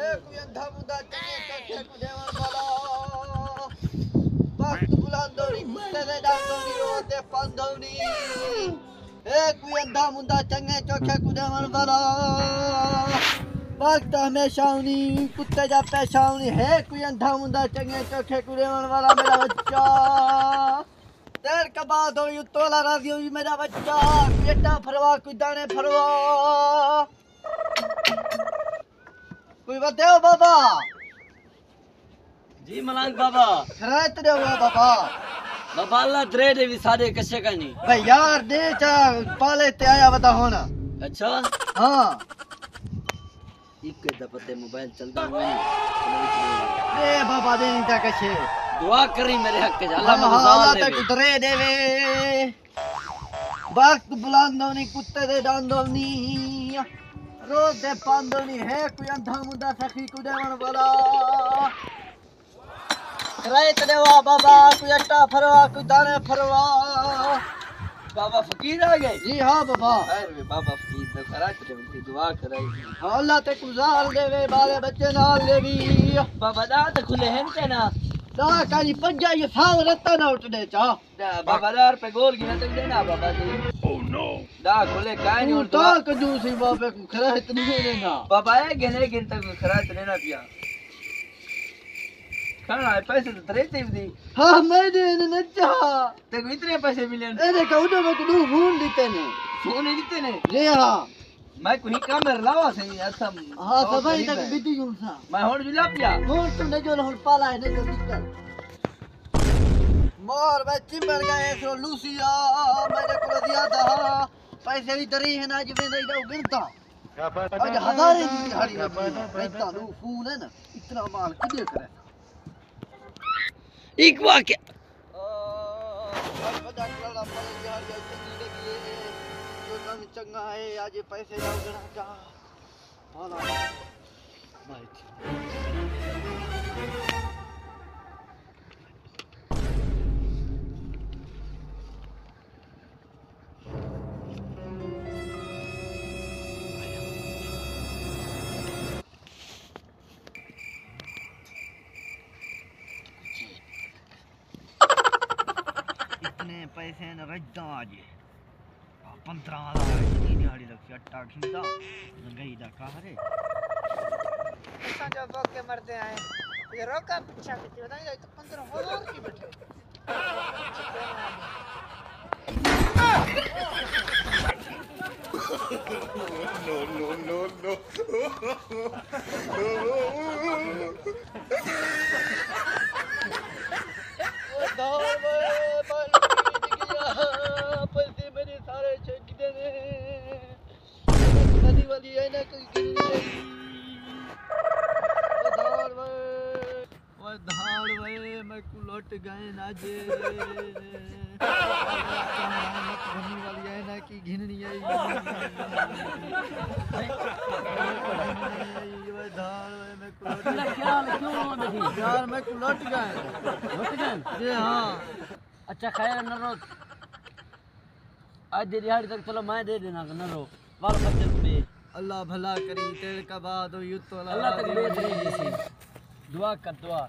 कोई अंधा मुंडा चंगे चखे को देवन वाला वक्त बुलंदोनी कुत्ते दे डांदोनी रोते पंदोनी कोई अंधा मुंडा चंगे चखे को देवन वाला वक्त हमेशा उनी कुत्ते जा पेशावनी है कोई अंधा मुंडा चंगे चखे को देवन वाला मेरा बच्चा देर के बाद हो तोला राजी हुई मेरा बच्चा बेटा फरवा कोई दाने फरवा कोई बताओ बाबा जी मलंग बाबा खरात दे हुआ बाबा बाबा अल्लाह दरे दे भी सारे कशे का नहीं भाई यार दे चा पाले ते आया बता होना अच्छा हां एक दफते मोबाइल चलदा हुआ दे बाबा दे नहीं ता कशे दुआ करी मेरे हक के अल्लाह अल्लाह तक दरे देवे वक्त बुलंदोनी कुत्ते दे डांदोनी रोज दे पांदोनी है कोई अंधा मुंडा सखी को देवन वाला रात देवा बाबा कोई अट्टा फरवा कोई दाने फरवा बाबा फकीर आ गए जी हां बाबा अरे बाबा फकीर तो खरात दे उनकी दुआ कराई अल्लाह ते गुजार देवे बाले बच्चे नाल लेवी बाबा दात खुले हैं ते ना दा काली पंजा ये साव रत्ता ना उठ दे चा बाबा दार पे गोल गिना तक देना बाबा जी ओह नो दा खुले काई नहीं और तो कंजूसी बाबे को खरा इतनी नहीं देना बाबा है गिने गिन तक खरात देना पिया खाना पैसे तो तेरे ते दी हां मैं दे न चा ते इतने पैसे मिले अरे कहू मैं को फोन देते ने फोन नहीं देते ने जी हां मैं कोई कैमरा लावा सही असम हां सभाई तक बिदी जुलसा मैं होड़ जुला पिया होड़ तो ने जो होड़ पाला है ने जो दिक्कत मोर मैं चिमर गए सो लूसिया मैंने को दिया था पैसे भी दरी है ना जी मैं नहीं दो गिनता आज हजारे की दिहाड़ी है पैसा नु फोन है ना इतना माल किदे करे एक वाक्य चंगा है आज पैसे जाओ गणा जा हां भाई पैसे न रजदा आज 15,000 की दिहाड़ी लग अट्टा खिंदा गई दा कारे ऐसा जो भोग के मरते आए ये रोका पीछा करते बताइए तो 15,000 की बैठे नो पैसे मेरे सारे छक देने नदी वाली है ना कोई गिरने वो धाड़ वे मैं को लौट गए ना जे घिननी वाली है ना की घिननी है वो धाड़ वे मैं को लौट ख्याल क्यों नहीं यार मैं को लौट गए जी हां अच्छा खैर न रो आज दिहाड़ी तक चलो मैं दे देना न रो बाल बच्चे पे अल्लाह भला करी तेरे का बाद हो युद्ध तो अल्लाह तक दे दे जैसी दुआ कर दुआ